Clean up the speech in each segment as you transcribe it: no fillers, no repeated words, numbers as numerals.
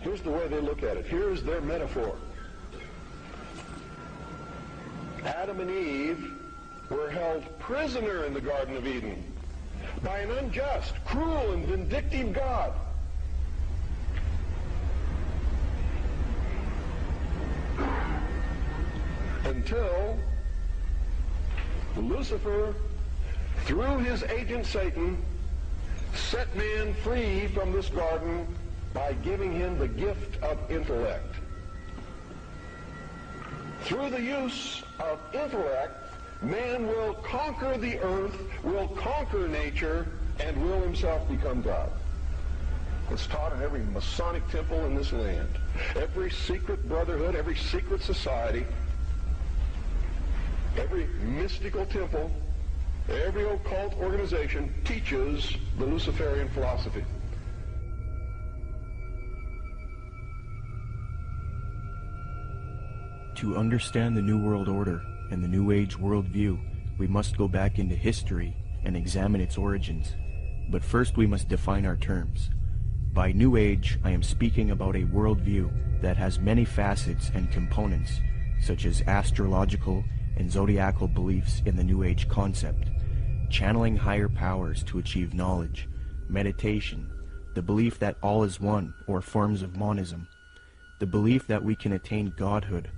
Here's the way they look at it. Here's their metaphor. Adam and Eve were held prisoner in the Garden of Eden by an unjust, cruel, and vindictive God. Until Lucifer, through his agent Satan, set man free from this garden by giving him the gift of intellect. Through the use of intellect, man will conquer the earth, will conquer nature, and will himself become God. It's taught in every Masonic temple in this land. Every secret brotherhood, every secret society, every mystical temple, every occult organization teaches the Luciferian philosophy. To understand the New World Order and the New Age worldview, we must go back into history and examine its origins. But first we must define our terms. By New Age, I am speaking about a worldview that has many facets and components, such as astrological and zodiacal beliefs in the New Age concept, channeling higher powers to achieve knowledge, meditation, the belief that all is one or forms of monism, the belief that we can attain godhood,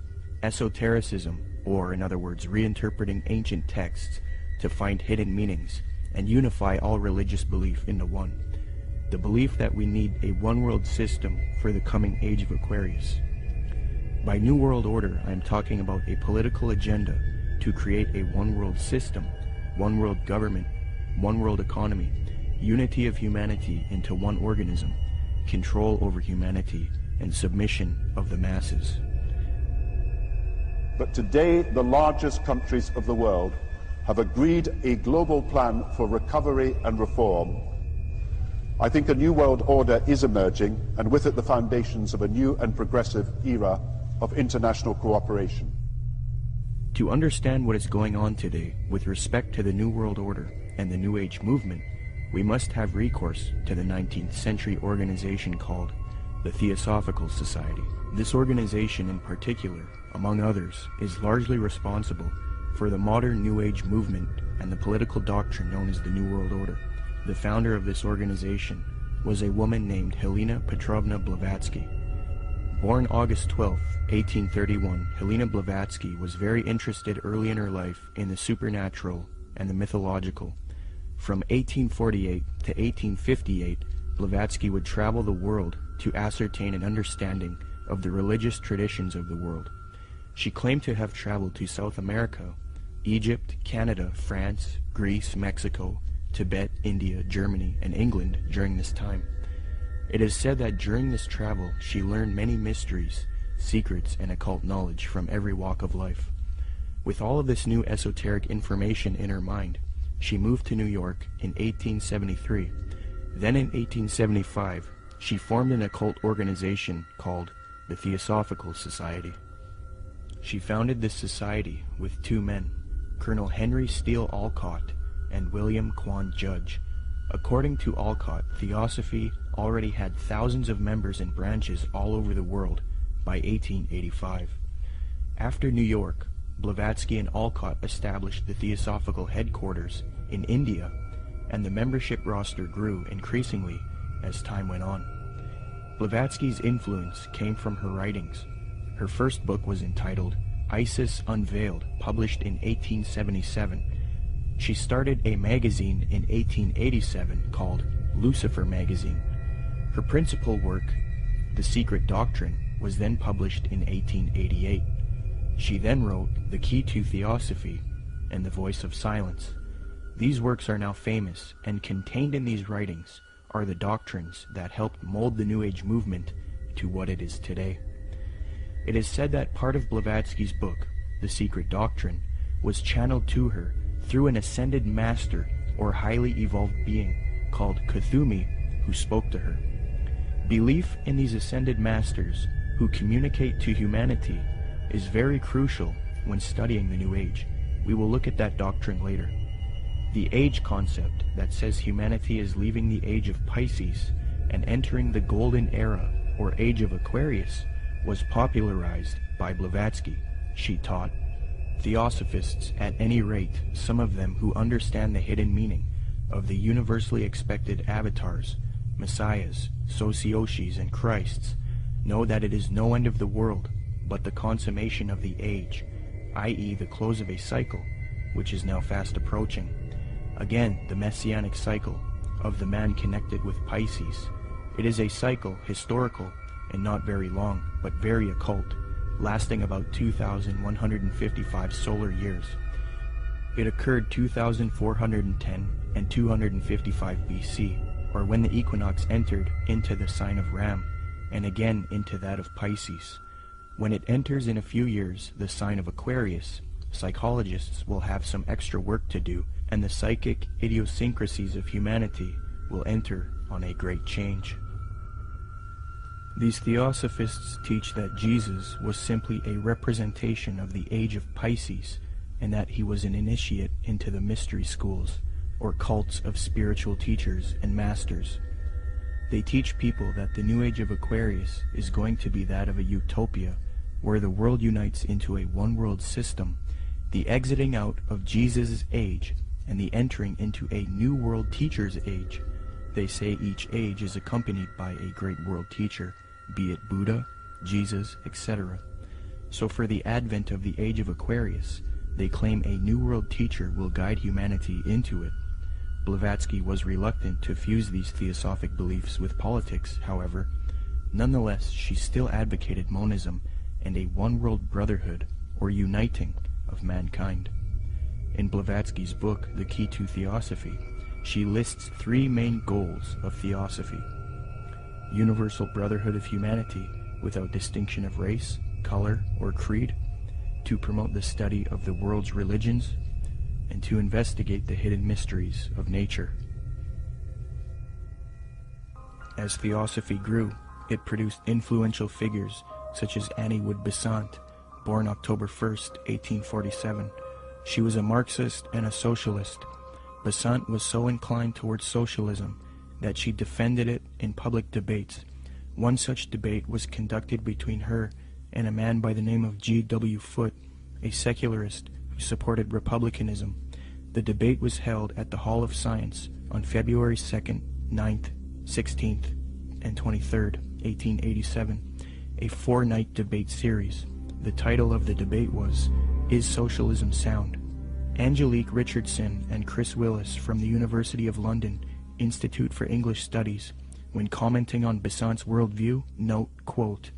esotericism, or in other words, reinterpreting ancient texts to find hidden meanings and unify all religious belief into one, the belief that we need a one-world system for the coming age of Aquarius. By New World Order, I am talking about a political agenda to create a one-world system, one-world government, one-world economy, unity of humanity into one organism, control over humanity, and submission of the masses. But today, the largest countries of the world have agreed a global plan for recovery and reform. I think a new world order is emerging, and with it the foundations of a new and progressive era of international cooperation. To understand what is going on today with respect to the New World Order and the New Age movement, we must have recourse to the 19th century organization called the Theosophical Society. This organization in particular, among others, is largely responsible for the modern New Age movement and the political doctrine known as the New World Order. The founder of this organization was a woman named Helena Petrovna Blavatsky. Born August 12, 1831, Helena Blavatsky was very interested early in her life in the supernatural and the mythological. From 1848 to 1858, Blavatsky would travel the world to ascertain an understanding of the religious traditions of the world. She claimed to have traveled to South America, Egypt, Canada, France, Greece, Mexico, Tibet, India, Germany, and England during this time. It is said that during this travel she learned many mysteries, secrets, and occult knowledge from every walk of life. With all of this new esoteric information in her mind, she moved to New York in 1873. Then in 1875, she formed an occult organization called the Theosophical Society. She founded this society with two men, Colonel Henry Steele Olcott and William Quan Judge. According to Olcott, Theosophy already had thousands of members and branches all over the world by 1885. After New York, Blavatsky and Olcott established the Theosophical headquarters in India, and the membership roster grew increasingly as time went on. Blavatsky's influence came from her writings. Her first book was entitled Isis Unveiled, published in 1877. She started a magazine in 1887 called Lucifer Magazine. Her principal work, The Secret Doctrine, was then published in 1888. She then wrote The Key to Theosophy and The Voice of Silence. These works are now famous, and contained in these writings are the doctrines that helped mold the New Age movement to what it is today. It is said that part of Blavatsky's book, The Secret Doctrine, was channeled to her through an ascended master or highly evolved being called Kuthumi, who spoke to her. Belief in these ascended masters who communicate to humanity is very crucial when studying the New Age. We will look at that doctrine later. The age concept that says humanity is leaving the age of Pisces and entering the golden era or Age of Aquarius, was popularized by Blavatsky, she taught. Theosophists, at any rate, some of them who understand the hidden meaning of the universally expected avatars, messiahs, socioshis, and Christs, know that it is no end of the world, but the consummation of the age, i.e. the close of a cycle, which is now fast approaching. Again, the messianic cycle of the man connected with Pisces. It is a cycle, historical, and not very long, but very occult, lasting about 2,155 solar years. It occurred 2,410 and 255 BC, or when the equinox entered into the sign of Ram, and again into that of Pisces. When it enters in a few years the sign of Aquarius, psychologists will have some extra work to do, and the psychic idiosyncrasies of humanity will enter on a great change. These theosophists teach that Jesus was simply a representation of the age of Pisces, and that he was an initiate into the mystery schools, or cults of spiritual teachers and masters. They teach people that the new age of Aquarius is going to be that of a utopia, where the world unites into a one-world system, the exiting out of Jesus' age, and the entering into a new world teacher's age. They say each age is accompanied by a great world teacher, be it Buddha, Jesus, etc. So for the advent of the age of Aquarius, they claim a new world teacher will guide humanity into it. Blavatsky was reluctant to fuse these theosophic beliefs with politics, however. Nonetheless, she still advocated monism and a one-world brotherhood, or uniting, of mankind. In Blavatsky's book, The Key to Theosophy, she lists three main goals of theosophy: universal brotherhood of humanity without distinction of race, color, or creed, to promote the study of the world's religions, and to investigate the hidden mysteries of nature. As theosophy grew, it produced influential figures such as Annie Wood Besant, born October 1st, 1847. She was a Marxist and a socialist. Besant was so inclined towards socialism that she defended it in public debates. One such debate was conducted between her and a man by the name of G.W. Foote, a secularist who supported republicanism. The debate was held at the Hall of Science on February 2nd, 9th, 16th, and 23rd, 1887, a four-night debate series. The title of the debate was, "Is Socialism Sound?" Angelique Richardson and Chris Willis from the University of London Institute for English Studies, when commenting on Besant's worldview, note, quote,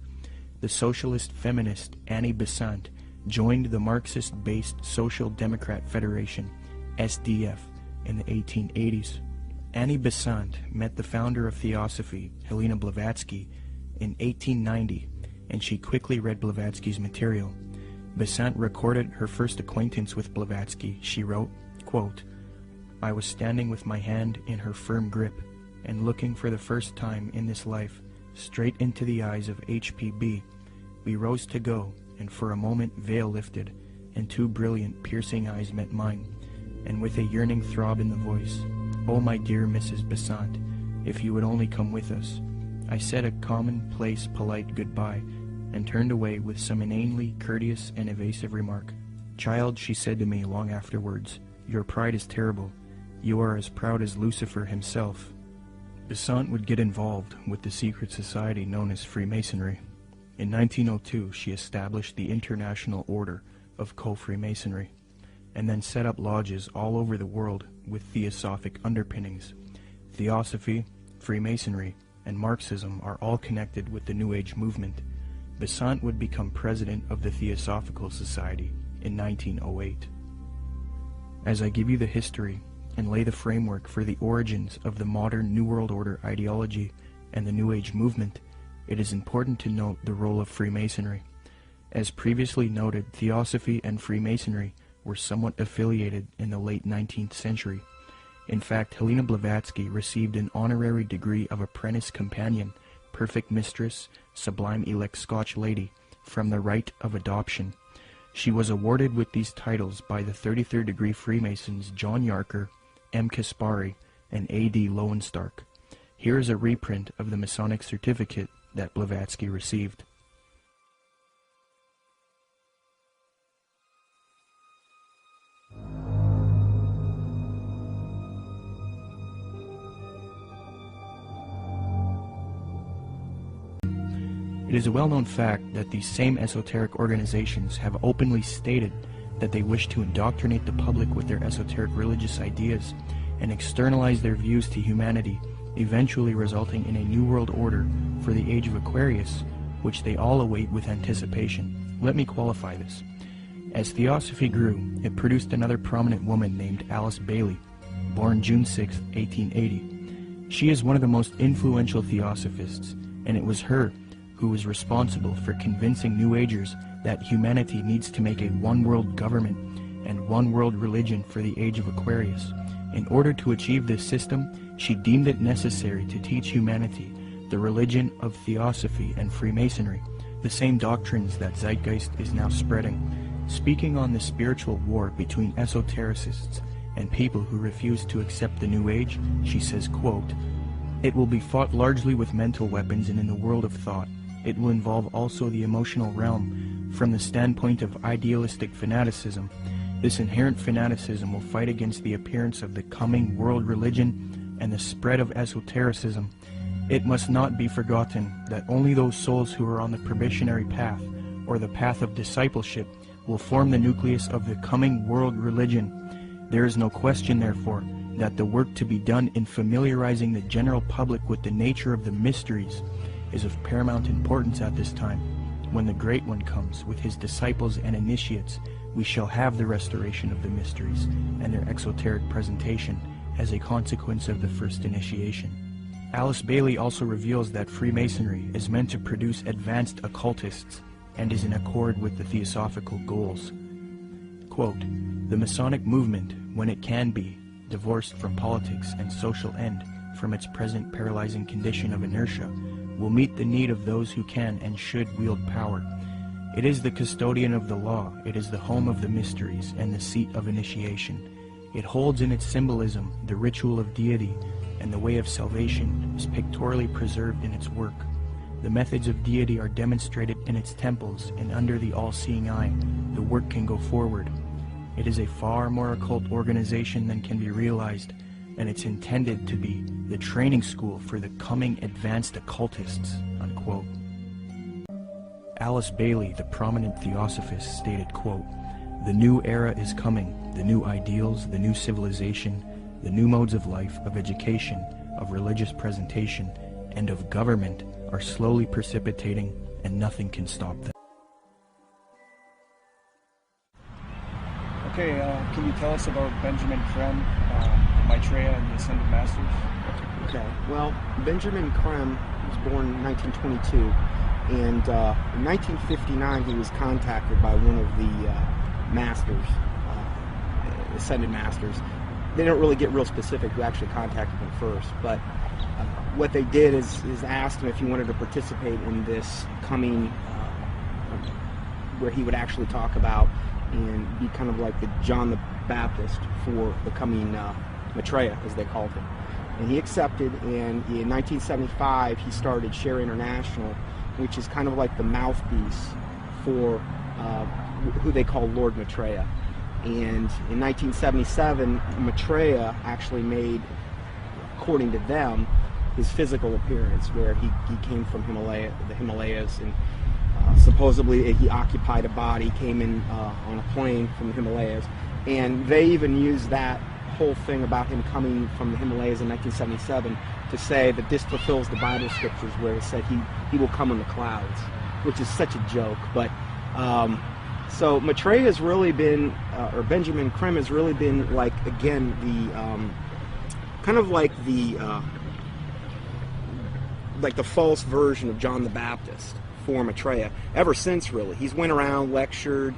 "The socialist feminist Annie Besant joined the Marxist-based Social Democrat Federation, SDF, in the 1880s. Annie Besant met the founder of Theosophy, Helena Blavatsky, in 1890, and she quickly read Blavatsky's material. Besant recorded her first acquaintance with Blavatsky. She wrote, quote, "I was standing with my hand in her firm grip, and looking for the first time in this life straight into the eyes of HPB. We rose to go, and for a moment veil lifted, and two brilliant, piercing eyes met mine, and with a yearning throb in the voice, 'Oh, my dear Mrs. Besant, if you would only come with us.' I said a commonplace, polite goodbye, and turned away with some inanely courteous and evasive remark. 'Child,' she said to me long afterwards, 'your pride is terrible. You are as proud as Lucifer himself.'" Besant would get involved with the secret society known as Freemasonry. In 1902, she established the International Order of Co-Freemasonry, and then set up lodges all over the world with theosophic underpinnings. Theosophy, Freemasonry, and Marxism are all connected with the New Age movement. Besant would become president of the Theosophical Society in 1908. As I give you the history and lay the framework for the origins of the modern New World Order ideology and the New Age movement, it is important to note the role of Freemasonry. As previously noted, Theosophy and Freemasonry were somewhat affiliated in the late 19th century. In fact, Helena Blavatsky received an honorary degree of Apprentice Companion, Perfect Mistress, Sublime Elect Scotch Lady, from the Rite of Adoption. She was awarded with these titles by the 33rd degree Freemasons John Yarker, M. Kaspari, and A.D. Lowenstock. Here is a reprint of the Masonic certificate that Blavatsky received. It is a well-known fact that these same esoteric organizations have openly stated that they wish to indoctrinate the public with their esoteric religious ideas and externalize their views to humanity, eventually resulting in a new world order for the age of Aquarius, which they all await with anticipation. Let me qualify this. As theosophy grew, it produced another prominent woman named Alice Bailey, born June 6, 1880. She is one of the most influential theosophists, and it was her who was responsible for convincing New Agers that humanity needs to make a one-world government and one-world religion for the age of Aquarius. In order to achieve this system, she deemed it necessary to teach humanity the religion of Theosophy and Freemasonry, the same doctrines that Zeitgeist is now spreading. Speaking on the spiritual war between esotericists and people who refuse to accept the New Age, she says, quote, "It will be fought largely with mental weapons and in the world of thought. It will involve also the emotional realm from the standpoint of idealistic fanaticism. This inherent fanaticism will fight against the appearance of the coming world religion and the spread of esotericism. It must not be forgotten that only those souls who are on the probationary path, or the path of discipleship, will form the nucleus of the coming world religion. There is no question, therefore, that the work to be done in familiarizing the general public with the nature of the mysteries is of paramount importance at this time. When the Great One comes with his disciples and initiates, we shall have the restoration of the mysteries and their exoteric presentation as a consequence of the first initiation." Alice Bailey also reveals that Freemasonry is meant to produce advanced occultists and is in accord with the theosophical goals. Quote, "The Masonic movement, when it can be, divorced from politics and social end from its present paralyzing condition of inertia, will meet the need of those who can and should wield power. It is the custodian of the law, it is the home of the mysteries and the seat of initiation. It holds in its symbolism the ritual of deity, and the way of salvation is pictorially preserved in its work. The methods of deity are demonstrated in its temples, and under the all-seeing eye, the work can go forward. It is a far more occult organization than can be realized, and it's intended to be the training school for the coming advanced occultists," unquote. Alice Bailey, the prominent theosophist, stated, quote, "The new era is coming, the new ideals, the new civilization, the new modes of life, of education, of religious presentation, and of government are slowly precipitating, and nothing can stop them." Okay, can you tell us about Benjamin Creme, Maitreya, and the Ascended Masters? Okay, well, Benjamin Creme was born in 1922, and in 1959 he was contacted by one of the masters, Ascended Masters. They don't really get real specific who actually contacted him first, but what they did is asked him if he wanted to participate in this coming, where he would actually talk about and be kind of like the John the Baptist for the coming Maitreya, as they called him. And he accepted, and in 1975 he started Share International, which is kind of like the mouthpiece for who they call Lord Maitreya. And in 1977, Maitreya actually made, according to them, his physical appearance, where he came from the Himalayas, and supposedly he occupied a body, came in on a plane from the Himalayas, and they even used that whole thing about him coming from the Himalayas in 1977 to say that this fulfills the Bible scriptures where it said he will come in the clouds, which is such a joke. But so Maitreya has really been, or Benjamin Creme has really been, like, again, the kind of like the false version of John the Baptist for Maitreya ever since, really. He's went around, lectured.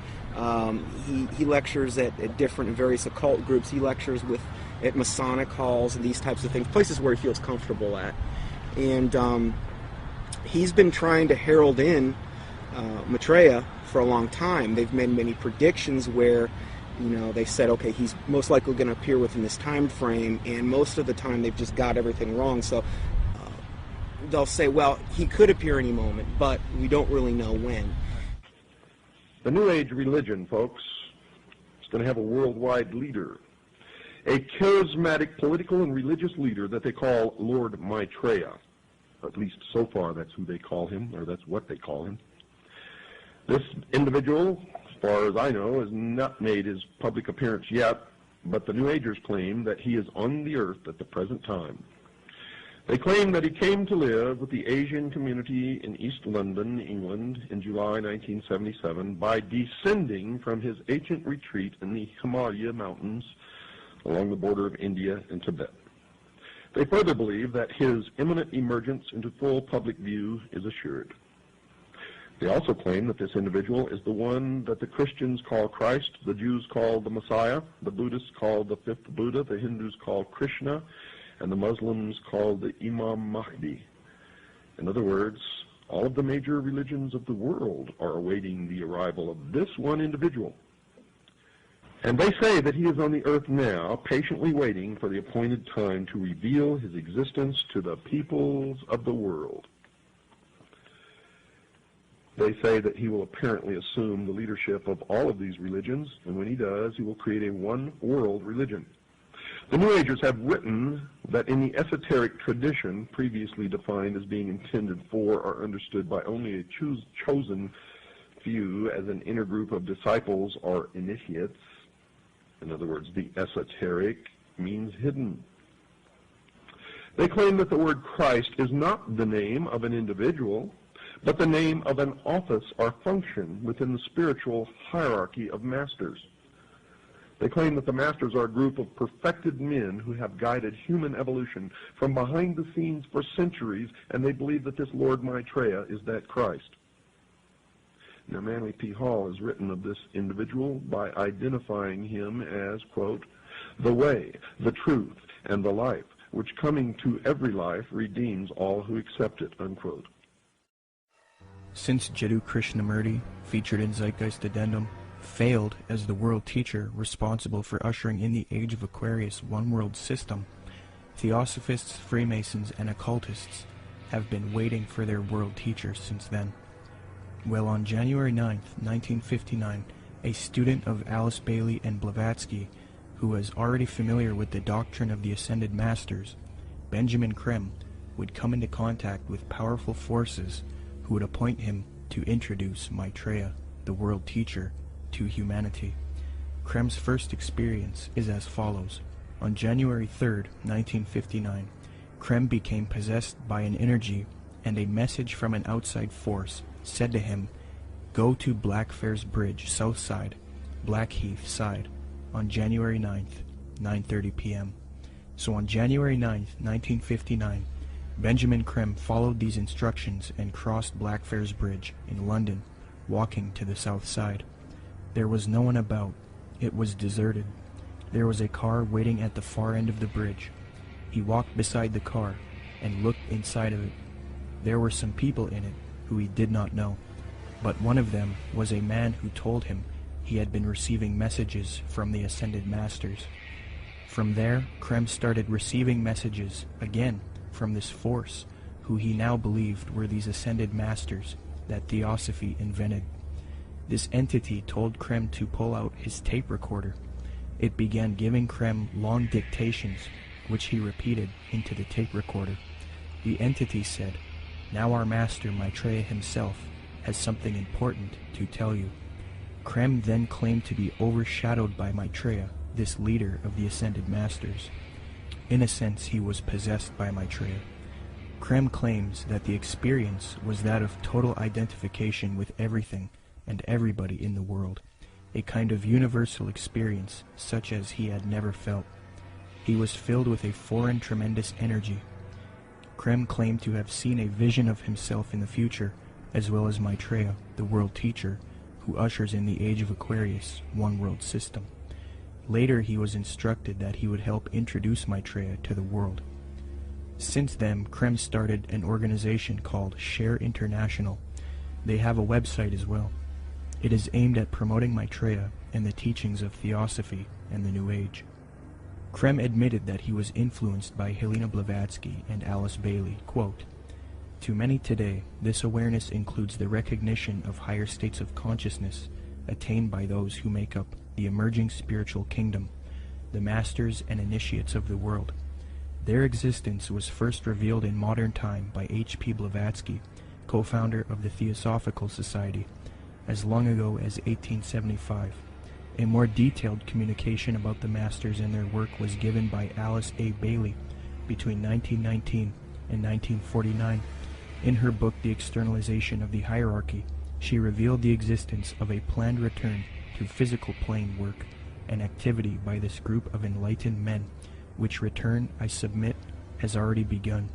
He lectures at different and various occult groups. He lectures at Masonic halls and these types of things, places where he feels comfortable at. And he's been trying to herald in Maitreya for a long time. They've made many predictions where, they said, okay, he's most likely going to appear within this time frame, and most of the time they've just got everything wrong. So they'll say, well, he could appear any moment, but we don't really know when. The New Age religion, folks, is going to have a worldwide leader, a charismatic political and religious leader that they call Lord Maitreya. At least so far that's who they call him, or that's what they call him. This individual, as far as I know, has not made his public appearance yet, but the New Agers claim that he is on the earth at the present time. They claim that he came to live with the Asian community in East London, England, in July 1977 by descending from his ancient retreat in the Himalaya Mountains along the border of India and Tibet. They further believe that his imminent emergence into full public view is assured. They also claim that this individual is the one that the Christians call Christ, the Jews call the Messiah, the Buddhists call the fifth Buddha, the Hindus call Krishna, and the Muslims call the Imam Mahdi. In other words, all of the major religions of the world are awaiting the arrival of this one individual. And they say that he is on the earth now, patiently waiting for the appointed time to reveal his existence to the peoples of the world. They say that he will apparently assume the leadership of all of these religions, and when he does, he will create a one-world religion. The New Agers have written that in the esoteric tradition, previously defined as being intended for or understood by only a chosen few as an inner group of disciples or initiates, in other words, the esoteric means hidden. They claim that the word Christ is not the name of an individual, but the name of an office or function within the spiritual hierarchy of masters. They claim that the masters are a group of perfected men who have guided human evolution from behind the scenes for centuries, and they believe that this Lord Maitreya is that Christ. Now, Manly P. Hall has written of this individual by identifying him as, quote, the way, the truth, and the life, which coming to every life redeems all who accept it, unquote. Since Jiddu Krishnamurti, featured in Zeitgeist Addendum, failed as the world teacher responsible for ushering in the Age of Aquarius one-world system, Theosophists, Freemasons, and occultists have been waiting for their world teacher since then. Well, on January 9th, 1959, a student of Alice Bailey and Blavatsky, who was already familiar with the doctrine of the Ascended Masters, Benjamin Creme, would come into contact with powerful forces who would appoint him to introduce Maitreya, the world teacher, to humanity. Creme's first experience is as follows. On January 3rd, 1959, Creme became possessed by an energy, and a message from an outside force said to him, "Go to Blackfriars Bridge, south side, Blackheath side, on January 9th, 9:30 p.m. So on January 9th, 1959, Benjamin Creme followed these instructions and crossed Blackfriars Bridge in London, walking to the south side. There was no one about. It was deserted. There was a car waiting at the far end of the bridge. He walked beside the car and looked inside of it. There were some people in it who he did not know, but one of them was a man who told him he had been receiving messages from the Ascended Masters. From there, Creme started receiving messages again from this force, who he now believed were these Ascended Masters that Theosophy invented. This entity told Creme to pull out his tape recorder. It began giving Creme long dictations, which he repeated into the tape recorder. The entity said, "Now our master Maitreya himself has something important to tell you." Creme then claimed to be overshadowed by Maitreya, this leader of the Ascended Masters. In a sense, he was possessed by Maitreya. Creme claims that the experience was that of total identification with everything and everybody in the world, a kind of universal experience such as he had never felt. He was filled with a foreign tremendous energy. Creme claimed to have seen a vision of himself in the future, as well as Maitreya, the world teacher, who ushers in the Age of Aquarius, one world system. Later he was instructed that he would help introduce Maitreya to the world. Since then, Creme started an organization called Share International. They have a website as well. It is aimed at promoting Maitreya and the teachings of Theosophy and the New Age. Creme admitted that he was influenced by Helena Blavatsky and Alice Bailey. Quote, To many today, this awareness includes the recognition of higher states of consciousness attained by those who make up the emerging spiritual kingdom, the masters and initiates of the world. Their existence was first revealed in modern time by H.P. Blavatsky, co-founder of the Theosophical Society, as long ago as 1875. A more detailed communication about the masters and their work was given by Alice A. Bailey between 1919 and 1949. In her book The Externalization of the Hierarchy, she revealed the existence of a planned return to physical plane work and activity by this group of enlightened men, which return, I submit, has already begun.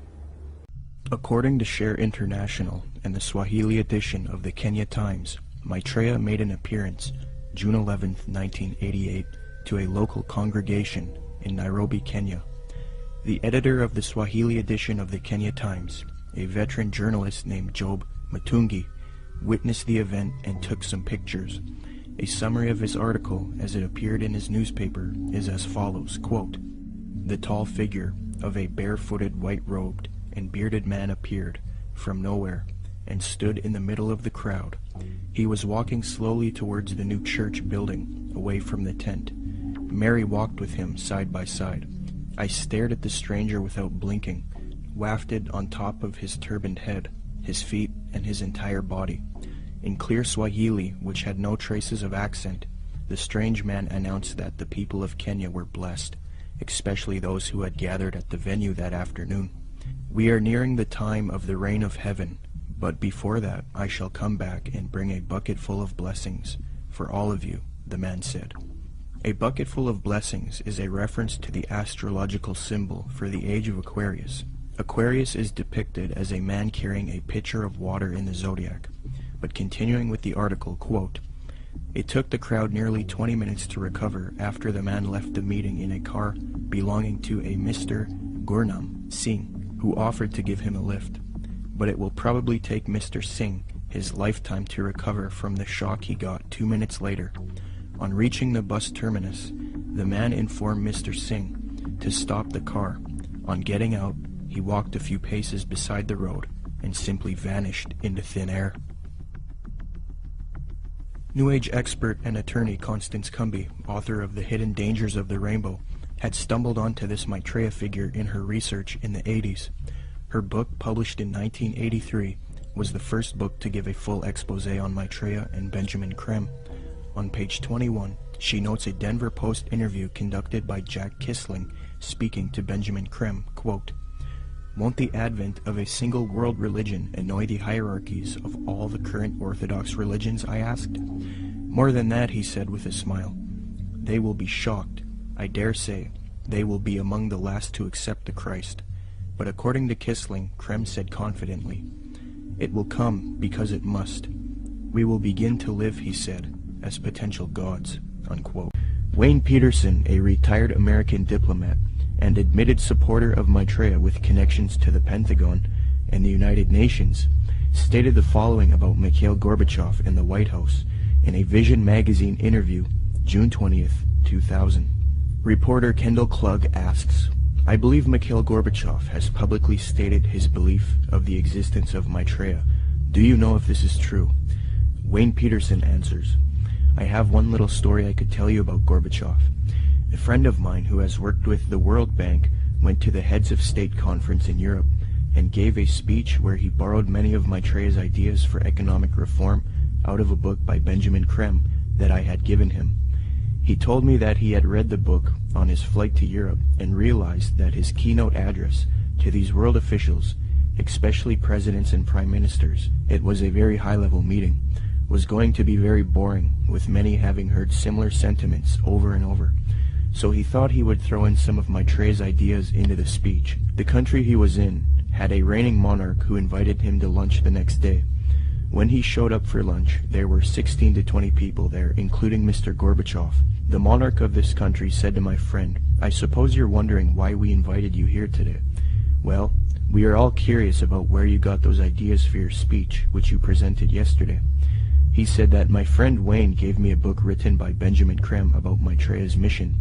According to Share International and the Swahili edition of the Kenya Times, Maitreya made an appearance June 11, 1988, to a local congregation in Nairobi, Kenya. The editor of the Swahili edition of the Kenya Times, a veteran journalist named Job Matungi, witnessed the event and took some pictures. A summary of his article, as it appeared in his newspaper, is as follows, quote, "The tall figure of a barefooted, white-robed, and bearded man appeared from nowhere and stood in the middle of the crowd. He was walking slowly towards the new church building, away from the tent. Mary walked with him side by side. I stared at the stranger without blinking, wafted on top of his turbaned head, his feet, and his entire body. In clear Swahili, which had no traces of accent, the strange man announced that the people of Kenya were blessed, especially those who had gathered at the venue that afternoon. We are nearing the time of the reign of heaven, but before that I shall come back and bring a bucket full of blessings for all of you," the man said. A bucket full of blessings is a reference to the astrological symbol for the age of Aquarius. Aquarius is depicted as a man carrying a pitcher of water in the zodiac. But continuing with the article, quote, "It took the crowd nearly 20 minutes to recover after the man left the meeting in a car belonging to a Mr. Gurnam Singh, who offered to give him a lift. But it will probably take Mr. Singh his lifetime to recover from the shock he got 2 minutes later. On reaching the bus terminus, the man informed Mr. Singh to stop the car. On getting out, he walked a few paces beside the road and simply vanished into thin air." New Age expert and attorney Constance Cumby, author of The Hidden Dangers of the Rainbow, had stumbled onto this Maitreya figure in her research in the 80s. Her book, published in 1983, was the first book to give a full expose on Maitreya and Benjamin Creme. On page 21, she notes a Denver Post interview conducted by Jack Kissling speaking to Benjamin Creme, quote, "Won't the advent of a single world religion annoy the hierarchies of all the current Orthodox religions?" I asked. "More than that," he said with a smile. "They will be shocked. I dare say they will be among the last to accept the Christ." But according to Kissling, Creme said confidently, "It will come because it must. We will begin to live," he said, "as potential gods," unquote. Wayne Peterson, a retired American diplomat and admitted supporter of Maitreya with connections to the Pentagon and the United Nations, stated the following about Mikhail Gorbachev in the White House in a Vision magazine interview, June 20th, 2000. Reporter Kendall Klug asks, "I believe Mikhail Gorbachev has publicly stated his belief of the existence of Maitreya. Do you know if this is true?" Wayne Peterson answers, "I have one little story I could tell you about Gorbachev. A friend of mine who has worked with the World Bank went to the Heads of State conference in Europe and gave a speech where he borrowed many of Maitreya's ideas for economic reform out of a book by Benjamin Creme that I had given him. He told me that he had read the book on his flight to Europe and realized that his keynote address to these world officials, especially presidents and prime ministers, it was a very high-level meeting, was going to be very boring, with many having heard similar sentiments over and over. So he thought he would throw in some of Maitreya's ideas into the speech. The country he was in had a reigning monarch who invited him to lunch the next day. When he showed up for lunch, there were 16 to 20 people there, including Mr. Gorbachev. The monarch of this country said to my friend, 'I suppose you're wondering why we invited you here today. Well, we are all curious about where you got those ideas for your speech, which you presented yesterday.' He said that my friend Wayne gave me a book written by Benjamin Creme about Maitreya's mission.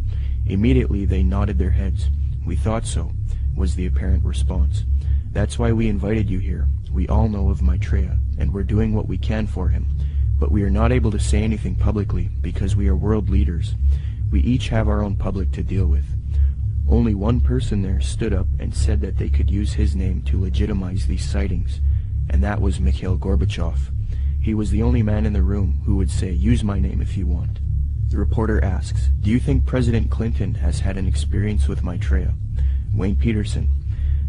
Immediately they nodded their heads. 'We thought so,' was the apparent response. 'That's why we invited you here. We all know of Maitreya, and we're doing what we can for him, but we are not able to say anything publicly because we are world leaders. We each have our own public to deal with. Only one person there stood up and said that they could use his name to legitimize these sightings, and that was Mikhail Gorbachev. He was the only man in the room who would say, "Use my name if you want." The reporter asks, "Do you think President Clinton has had an experience with Maitreya?" Wayne Peterson: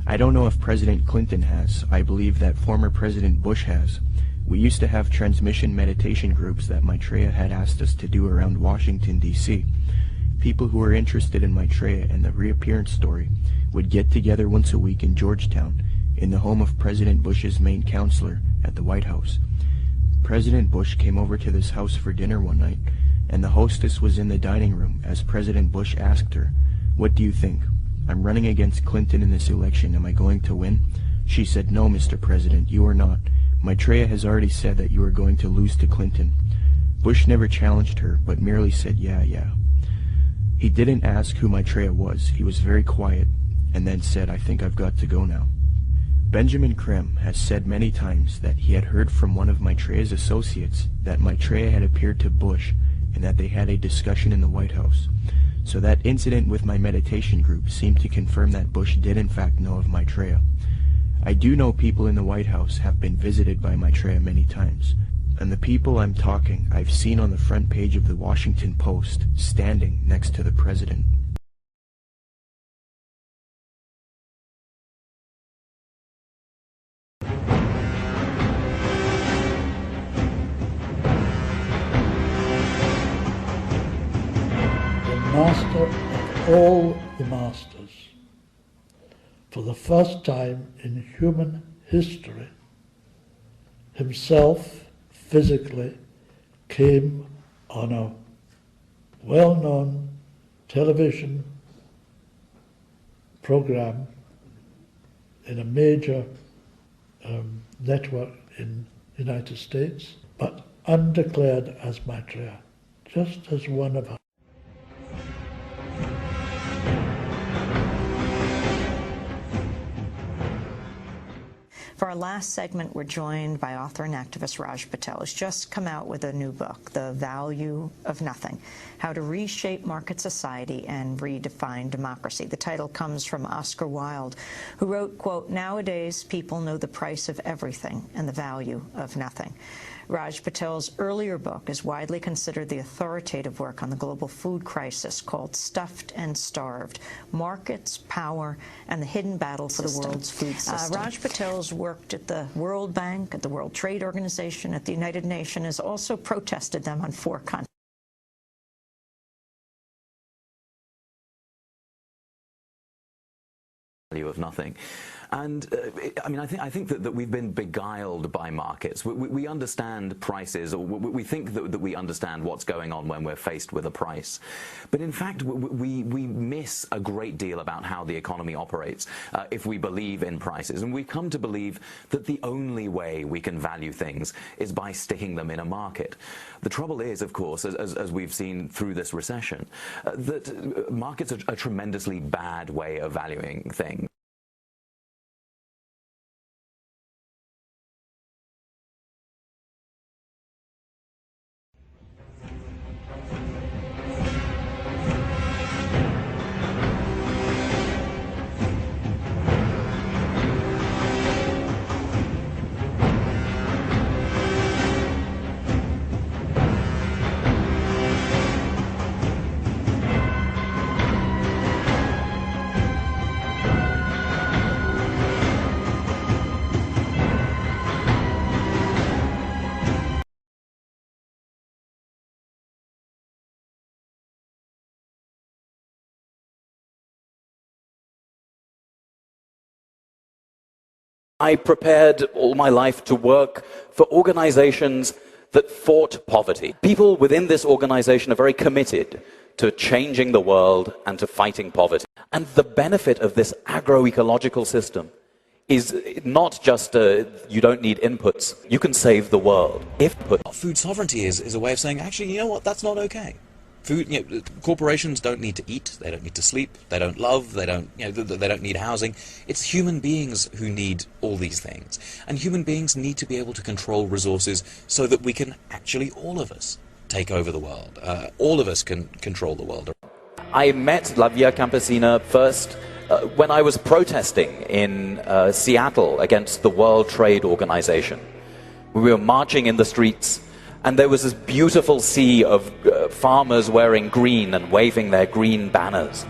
"I don't know if President Clinton has. I believe that former President Bush has. We used to have transmission meditation groups that Maitreya had asked us to do around Washington, D.C. People who were interested in Maitreya and the reappearance story would get together once a week in Georgetown, in the home of President Bush's main counselor at the White House. President Bush came over to this house for dinner one night, and the hostess was in the dining room as President Bush asked her, 'What do you think? I'm running against Clinton in this election. Am I going to win?' She said, 'No, Mr. President, you are not. Maitreya has already said that you are going to lose to Clinton.' Bush never challenged her, but merely said, 'Yeah.' He didn't ask who Maitreya was. He was very quiet, and then said, 'I think I've got to go now.' Benjamin Creme has said many times that he had heard from one of Maitreya's associates that Maitreya had appeared to Bush and that they had a discussion in the White House. So that incident with my meditation group seemed to confirm that Bush did in fact know of Maitreya. I do know people in the White House have been visited by Maitreya many times, and the people I'm talking I've seen on the front page of the Washington Post, standing next to the president. The master of all the masters, for the first time in human history, himself physically came on a well-known television program in a major network in the United States, but undeclared as Maitreya, just as one of us. For our last segment, we're joined by author and activist Raj Patel, who's just come out with a new book, The Value of Nothing: How to Reshape Market Society and Redefine Democracy. The title comes from Oscar Wilde, who wrote, quote, "Nowadays, people know the price of everything and the value of nothing." Raj Patel's earlier book is widely considered the authoritative work on the global food crisis, called Stuffed and Starved: Markets, Power, and the Hidden Battle for the World's Food System. Raj Patel's worked at the World Bank, at the World Trade Organization, at the United Nations, has also protested them on 4 continents. Value of nothing. And I think that we've been beguiled by markets. We understand prices, or we think that we understand what's going on when we're faced with a price. But in fact, we miss a great deal about how the economy operates if we believe in prices. And we've come to believe that the only way we can value things is by sticking them in a market. The trouble is, of course, as we've seen through this recession, that markets are a tremendously bad way of valuing things. I prepared all my life to work for organizations that fought poverty. People within this organization are very committed to changing the world and to fighting poverty. And the benefit of this agroecological system is not just you don't need inputs, you can save the world. Food sovereignty is a way of saying, actually, you know what, that's not okay. Food, corporations don't need to eat, they don't need to sleep, they don't love, they don't need housing. It's human beings who need all these things. And human beings need to be able to control resources so that we can actually, all of us, take over the world. All of us can control the world. I met La Via Campesina first when I was protesting in Seattle against the World Trade Organization. We were marching in the streets, and there was this beautiful sea of farmers wearing green and waving their green banners.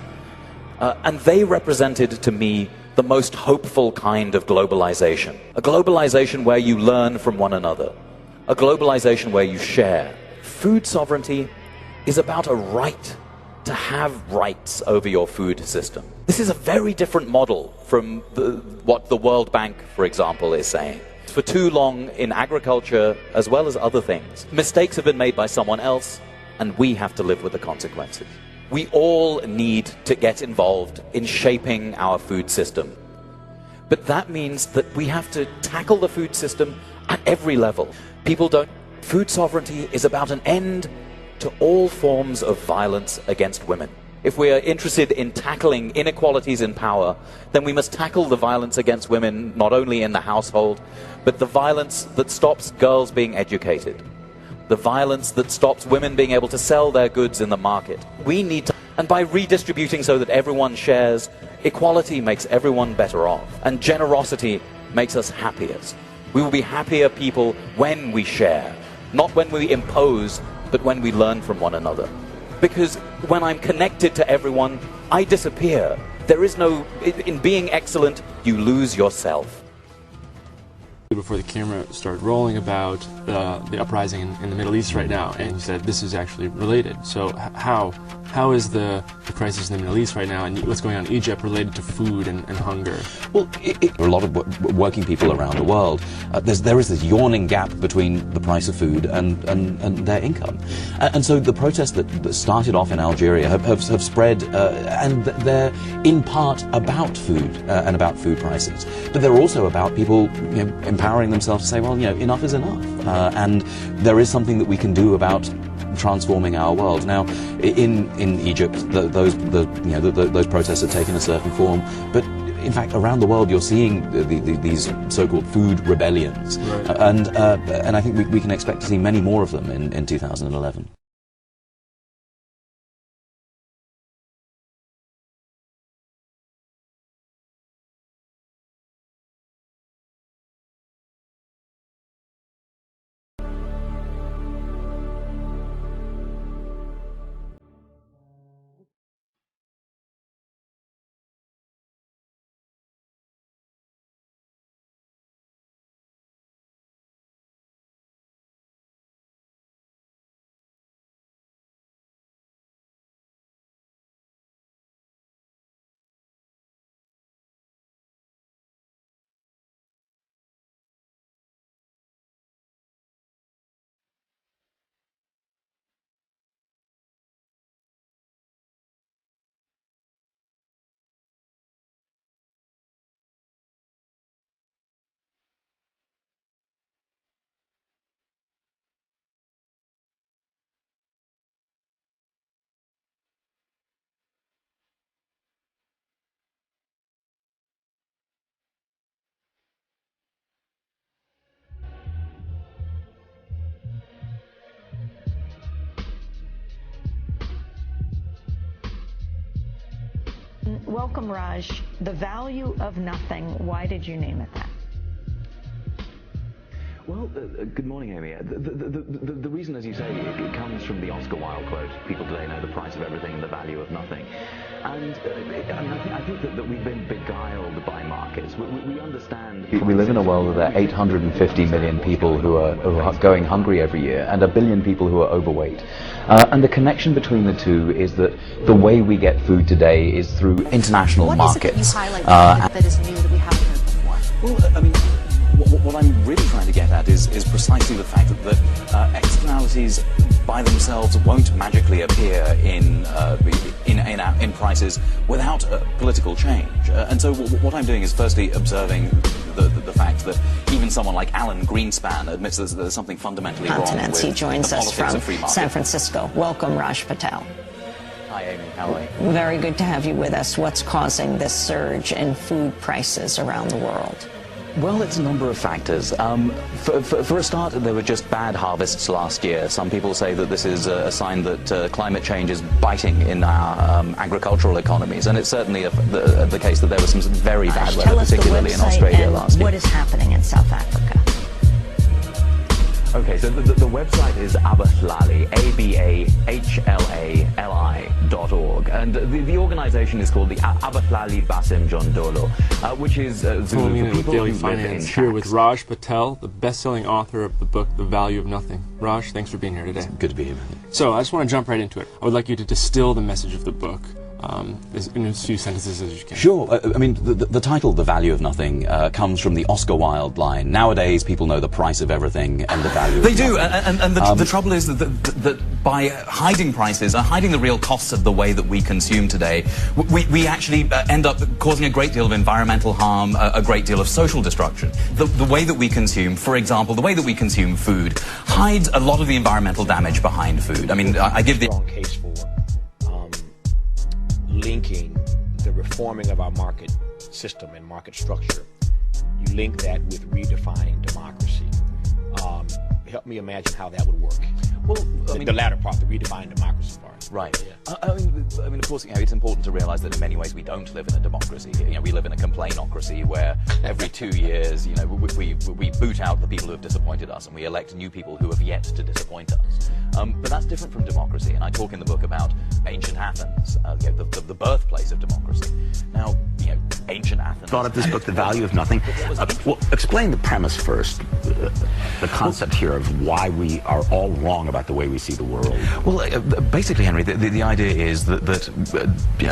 And they represented to me the most hopeful kind of globalization. A globalization where you learn from one another. A globalization where you share. Food sovereignty is about a right to have rights over your food system. This is a very different model from what the World Bank, for example, is saying. For too long in agriculture, as well as other things, mistakes have been made by someone else, and we have to live with the consequences. We all need to get involved in shaping our food system. But that means that we have to tackle the food system at every level. Food sovereignty is about an end to all forms of violence against women. If we are interested in tackling inequalities in power, then we must tackle the violence against women not only in the household, but the violence that stops girls being educated, the violence that stops women being able to sell their goods in the market. We need to, and by redistributing so that everyone shares, equality makes everyone better off, and generosity makes us happiest. We will be happier people when we share, not when we impose, but when we learn from one another. Because when I'm connected to everyone, I disappear. There is no, in being excellent, you lose yourself. Before the camera started rolling about the uprising in the Middle East right now, and you said this is actually related. So how is the crisis in the Middle East right now and what's going on in Egypt related to food and hunger? Well, there are a lot of working people around the world. There is this yawning gap between the price of food and their income. And so the protests that started off in Algeria have spread, and they're in part about food and about food prices. But they're also about people empowering themselves to say, well, enough is enough. And there is something that we can do about transforming our world. Now, in Egypt, those protests have taken a certain form, but in fact, around the world, you're seeing these so-called food rebellions, right. And I think we can expect to see many more of them in 2011. Welcome, Raj. The value of nothing. Why did you name it that? Well, good morning, Amy. The reason, as you say, it comes from the Oscar Wilde quote, people today know the price of everything and the value of nothing. And I think that we've been beguiled by markets. We understand... We live in a world where there are 850 million people who are going hungry every year, and 1 billion people who are overweight. And the connection between the two is that the way we get food today is through international markets. What is it that you highlight that is new that we haven't heard before? Well, I mean, what I'm really trying to get at is precisely the fact that externalities by themselves won't magically appear in prices without political change. And so what I'm doing is firstly observing the fact that even someone like Alan Greenspan admits there's something fundamentally wrong with He joins the us politics from of free market. San Francisco. Welcome, Raj Patel. Hi, Amy. How are you? Very good to have you with us. What's causing this surge in food prices around the world? Well, it's a number of factors. For a start, there were just bad harvests last year. Some people say that this is a sign that climate change is biting in our agricultural economies, and it's certainly the case that there was some very bad weather, particularly in Australia last year. What is happening in South Africa? Okay, so the website is Abahlali, ABAHLALI.org, and the organization is called the Abahlali Basim Jondolo, which is Zulu for people Daily who live Finance in here with Raj Patel, the best-selling author of the book The Value of Nothing. Raj, thanks for being here today. Good to be here. So I just want to jump right into it. I would like you to distill the message of the book in as few sentences as you can. Sure. I mean, the title, The Value of Nothing, comes from the Oscar Wilde line. Nowadays, people know the price of everything and the value of nothing. They do, and the trouble is that by hiding prices, hiding the real costs of the way that we consume today, we actually end up causing a great deal of environmental harm, a great deal of social destruction. The way that we consume, for example, the way that we consume food, hides a lot of the environmental damage behind food. I mean, I give the strong case for linking the reforming of our market system and market structure. You link that with redefining democracy. Help me imagine how that would work. Well, the latter part, the redefining democracy part. Right. Yeah. I mean, of course, it's important to realize that in many ways we don't live in a democracy. We live in a complainocracy where every 2 years, we boot out the people who have disappointed us and we elect new people who have yet to disappoint us. But that's different from democracy, and I talk in the book about ancient Athens, the birthplace of democracy. Now, ancient Athens. Thought of this book, The Value of Nothing. Well, explain the premise first, the concept here of why we are all wrong about the way we see the world. Well, basically, Henry, the idea is that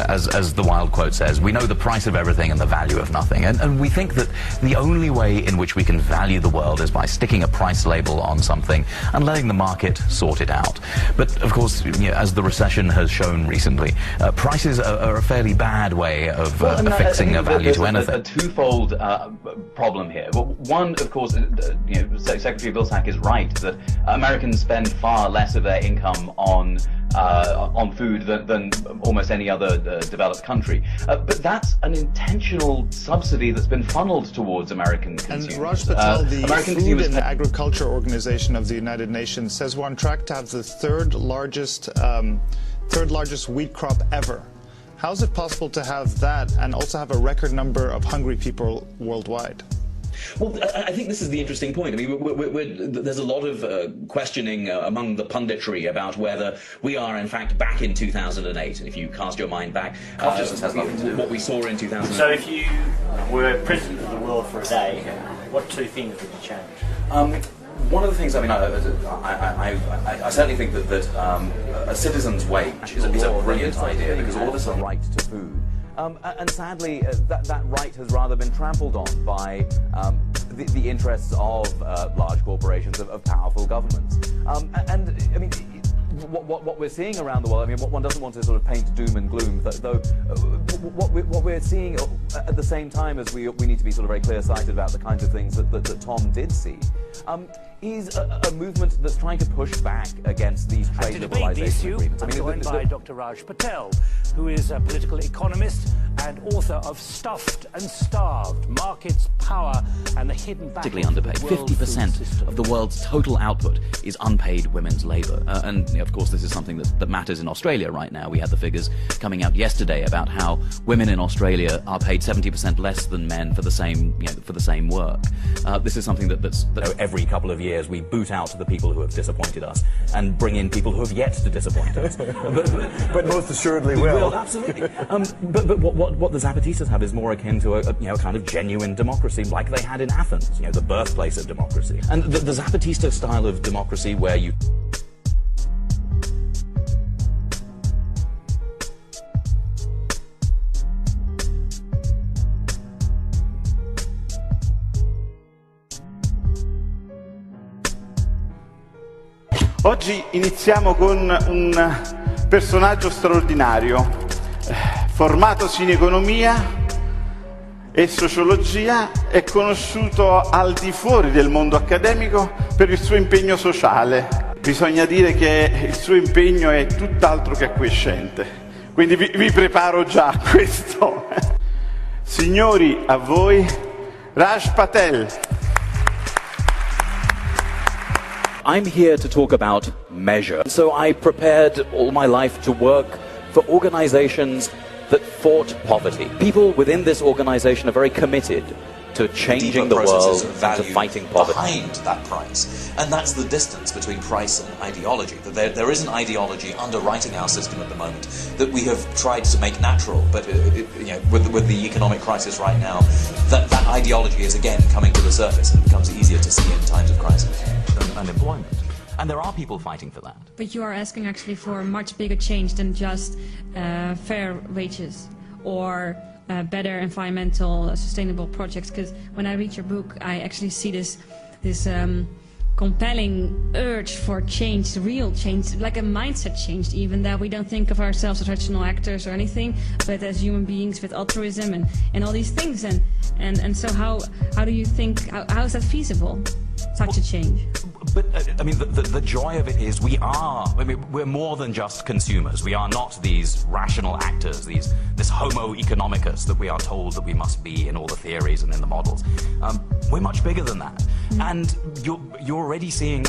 as the Wilde quote says, we know the price of everything and the value of nothing, and we think that the only way in which we can value the world is by sticking a price label on something and letting the market sort it out. But of course, as the recession has shown recently, prices are a fairly bad way of affixing a value to anything. A twofold problem here. Well, one, of course, Secretary Vilsack is right that Americans spend far less of their income on food than almost any other developed country. But that's an intentional subsidy that's been funned towards American consumers. And Raj Patel, the Food and Agriculture Organization of the United Nations, says we're on track to have the third largest wheat crop ever. How is it possible to have that and also have a record number of hungry people worldwide? Well, I think this is the interesting point. I mean, there's a lot of questioning among the punditry about whether we are, in fact, back in 2008. And if you cast your mind back, what we saw in 2008. So if you were president of the world for a day, what two things would you change? One of the things, I mean, I certainly think that a citizen's wage is a brilliant idea because all of us have a right to food. And sadly, that right has rather been trampled on by the interests of large corporations, of powerful governments. And I mean, what we're seeing around the world, I mean, one doesn't want to sort of paint doom and gloom, though what we're seeing at the same time as we need to be sort of very clear-sighted about the kinds of things that Tom did see, is a movement that's trying to push back against these trade liberalization agreements. I'm joined by Dr. Raj Patel, who is a political economist and author of Stuffed and Starved, Markets, Power and the Hidden Battle. Particularly underpaid. 50% of the world's total output is unpaid women's labour. And of course this is something that matters in Australia right now. We had the figures coming out yesterday about how women in Australia are paid 70% less than men for the same work. This is something that every couple of years we boot out the people who have disappointed us and bring in people who have yet to disappoint us. but most assuredly will. Absolutely. But what the Zapatistas have is more akin to a kind of genuine democracy, like they had in Athens, the birthplace of democracy. And the Zapatista style of democracy, where you Oggi iniziamo con un personaggio straordinario, formatosi in economia e sociologia, è conosciuto al di fuori del mondo accademico per il suo impegno sociale. Bisogna dire che il suo impegno è tutt'altro che acquiescente, quindi vi preparo già a questo. Signori, a voi, Raj Patel. I'm here to talk about measure. So I prepared all my life to work for organizations that fought poverty. People within this organization are very committed to changing the world and to fighting poverty. Behind that price. And that's the distance between price and ideology. That there is an ideology underwriting our system at the moment that we have tried to make natural, but with the economic crisis right now, that ideology is again coming to the surface and becomes easier to see in times of crisis. Unemployment. And there are people fighting for that. But you are asking actually for a much bigger change than just fair wages or better environmental sustainable projects, because when I read your book I actually see this compelling urge for change, real change, like a mindset change even, that we don't think of ourselves as rational actors or anything, but as human beings with altruism and all these things, and so how do you think, how is that feasible, such a change? But I mean, the joy of it is we're more than just consumers. We are not these rational actors, this homo economicus that we are told that we must be in all the theories and in the models. We're much bigger than that. And you're already seeing,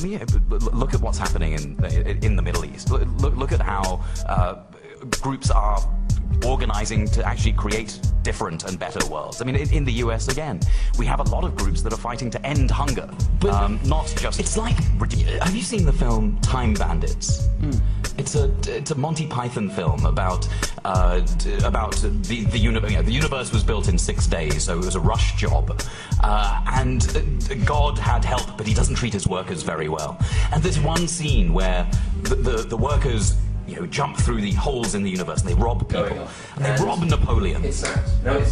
look at what's happening in the Middle East. Look at how groups are organizing to actually create different and better worlds. I mean, in the US, again, we have a lot of groups that are fighting to end hunger, but not just... It's like... Have you seen the film Time Bandits? It's a Monty Python film about the universe. The universe was built in 6 days, so it was a rush job. And God had help, but he doesn't treat his workers very well. And there's one scene where the workers jump through the holes in the universe and they rob people. And they rob Napoleon. It's sad. No,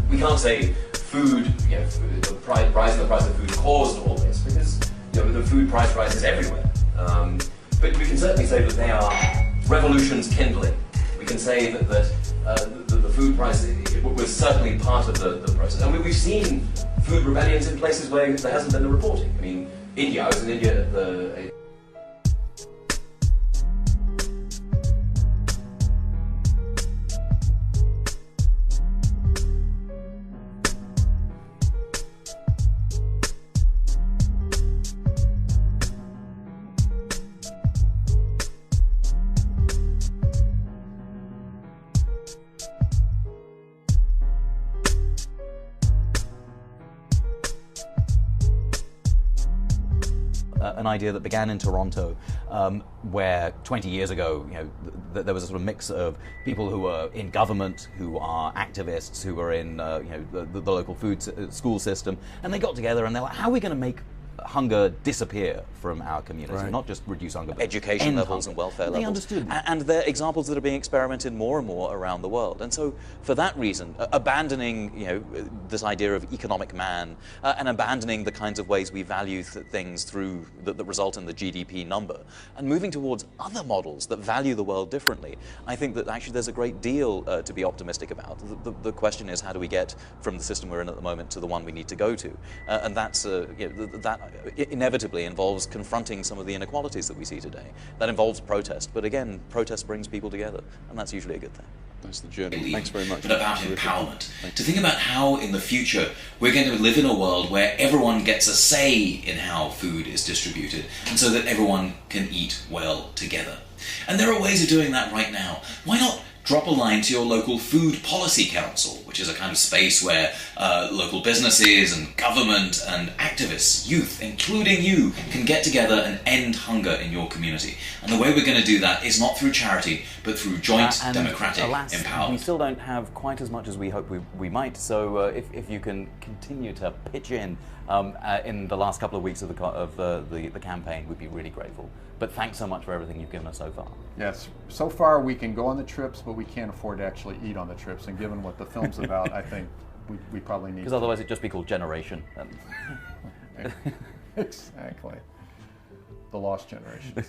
we can't say food, the rise in the price of food caused all this, because the food price rises everywhere. But we can certainly say that they are revolutions kindling. We can say that the food price was certainly part of the process. I mean, we've seen food rebellions in places where there hasn't been the reporting. I mean, India, I was in India at the... An idea that began in Toronto, where 20 years ago, there was a sort of mix of people who were in government, who are activists, who were in the local school system, and they got together and they're like, how are we going to make hunger disappear from our community? Right. Not just reduce hunger, but education levels and welfare levels. They understood. And they're examples that are being experimented more and more around the world. And so, for that reason, abandoning this idea of economic man and abandoning the kinds of ways we value things through that result in the GDP number, and moving towards other models that value the world differently, I think that actually there's a great deal to be optimistic about. The question is, how do we get from the system we're in at the moment to the one we need to go to? And that's that inevitably involves confronting some of the inequalities that we see today. That involves protest, but again, protest brings people together, and that's usually a good thing. That's the journey. Thanks very much. But about empowerment. To think about how in the future we're going to live in a world where everyone gets a say in how food is distributed, and so that everyone can eat well together. And there are ways of doing that right now. Why not drop a line to your local food policy council, which is a kind of space where local businesses and government and activists, youth, including you, can get together and end hunger in your community. And the way we're going to do that is not through charity, but through joint democratic empowerment. We still don't have quite as much as we hope we might, so if you can continue to pitch in the last couple of weeks of the campaign, we'd be really grateful. But thanks so much for everything you've given us so far. Yes, so far we can go on the trips, but we can't afford to actually eat on the trips, and given what the film's about, I think we probably need to. Because otherwise it'd just be called Generation. Exactly. The Lost Generation.